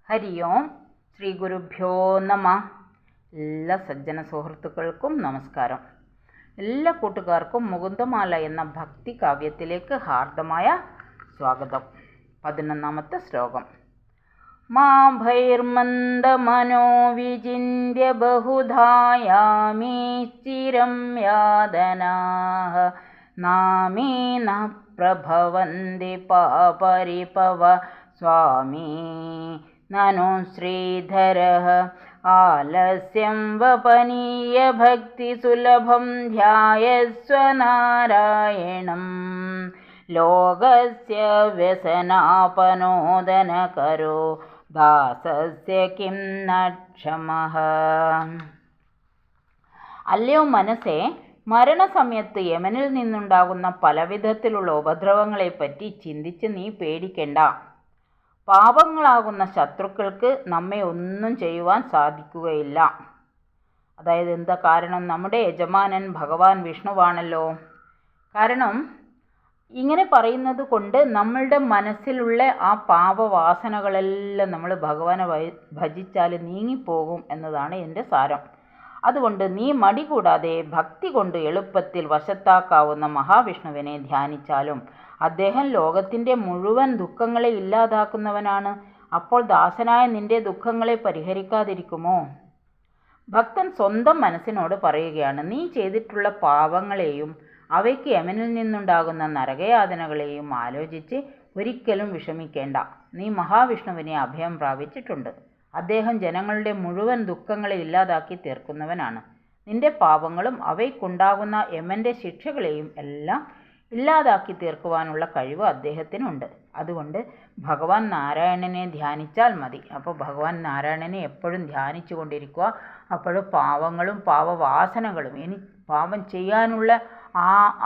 ഹരി ഓം ശ്രീ ഗുരുഭ്യോ നമ. എല്ലാ സജ്ജന സുഹൃത്തുക്കൾക്കും നമസ്കാരം. എല്ലാ കൂട്ടുകാർക്കും മുകുന്ദമാല എന്ന ഭക്തി കാവ്യത്തിലേക്ക് ഹാർദമായ സ്വാഗതം. 11ാമത്തെ ശ്ലോകം. മാ ഭൈർമന്ദമനോ വിചിന്യ ബഹുധായാമി ചിരം യാതനാഃ നാമേ ന പ്രഭവന്തി പാപരിപവ സ്വാമീ നനോ ശ്രീധരഃ ആലസ്യം വപനീയ ഭക്തി സുലഭം ധ്യായസ്വ നാരായണം ലോകസ്യ വ്യസനാപനോദനകരോ ദാസസ്യ കിം ന ക്ഷമഃ. അല്ലയോ മനസ്സേ, മരണസമയത്ത് യമനിൽ നിന്നുണ്ടാകുന്ന പലവിധത്തിലുള്ള ഉപദ്രവങ്ങളെപ്പറ്റി ചിന്തിച്ച് നീ പേടിക്കേണ്ട. പാപങ്ങളാകുന്ന ശത്രുക്കൾക്ക് നമ്മെ ഒന്നും ചെയ്യുവാൻ സാധിക്കുകയില്ല. അതായത് എന്താ കാരണം? നമ്മുടെ യജമാനൻ ഭഗവാൻ വിഷ്ണുവാണല്ലോ. കാരണം ഇങ്ങനെ പറയുന്നത് കൊണ്ട് നമ്മളുടെ മനസ്സിലുള്ള ആ പാപവാസനകളെല്ലാം നമ്മൾ ഭഗവാനെ ഭജിച്ചാൽ നീങ്ങിപ്പോകും എന്നതാണ് എൻ്റെ സാരം. അതുകൊണ്ട് നീ മടി കൂടാതെ ഭക്തി കൊണ്ട് എളുപ്പത്തിൽ വശത്താക്കാവുന്ന മഹാവിഷ്ണുവിനെ ധ്യാനിച്ചാലും അദ്ദേഹം ലോകത്തിൻ്റെ മുഴുവൻ ദുഃഖങ്ങളെ ഇല്ലാതാക്കുന്നവനാണ്. അപ്പോൾ ദാസനായ നിന്റെ ദുഃഖങ്ങളെ പരിഹരിക്കാതിരിക്കുമോ? ഭക്തൻ സ്വന്തം മനസ്സിനോട് പറയുകയാണ്, നീ ചെയ്തിട്ടുള്ള പാപങ്ങളെയും അവയ്ക്ക് യമനിൽ നിന്നുണ്ടാകുന്ന നരകയാതനകളെയും ആലോചിച്ച് ഒരിക്കലും വിഷമിക്കേണ്ട. നീ മഹാവിഷ്ണുവിനെ അഭയം പ്രാപിച്ചിട്ടുണ്ട്. അദ്ദേഹം ജനങ്ങളുടെ മുഴുവൻ ദുഃഖങ്ങളെ ഇല്ലാതാക്കി തീർക്കുന്നവനാണ്. നിന്റെ പാപങ്ങളും അവയ്ക്കുണ്ടാകുന്ന യമൻ്റെ ശിക്ഷകളെയും എല്ലാം ഇല്ലാതാക്കി തീർക്കുവാനുള്ള കഴിവ് അദ്ദേഹത്തിനുണ്ട്. അതുകൊണ്ട് ഭഗവാൻ നാരായണനെ ധ്യാനിച്ചാൽ മതി. അപ്പോൾ ഭഗവാൻ നാരായണനെ എപ്പോഴും ധ്യാനിച്ചു കൊണ്ടിരിക്കുക. അപ്പോഴും പാവങ്ങളും പാപവാസനകളും ഇനി പാപം ചെയ്യാനുള്ള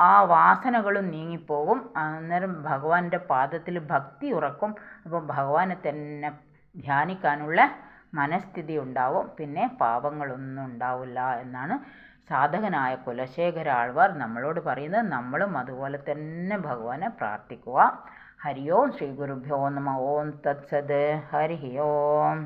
ആ വാസനകളും നീങ്ങിപ്പോകും. അന്നേരം ഭഗവാന്റെ പാദത്തിൽ ഭക്തി ഉറക്കും. അപ്പോൾ ഭഗവാനെ തന്നെ ധ്യാനിക്കാനുള്ള മനസ്ഥിതി ഉണ്ടാവും. പിന്നെ പാപങ്ങളൊന്നും ഉണ്ടാവില്ല എന്നാണ് സാധകനായ കുലശേഖര ആൾവാർ നമ്മളോട് പറയുന്നത്. നമ്മളും അതുപോലെ തന്നെ ഭഗവാനെ പ്രാർത്ഥിക്കുക. ഹരി ഓം ശ്രീ ഗുരുഭ്യോ നമ. ഓം തത്സത്. ഹരി ഓം.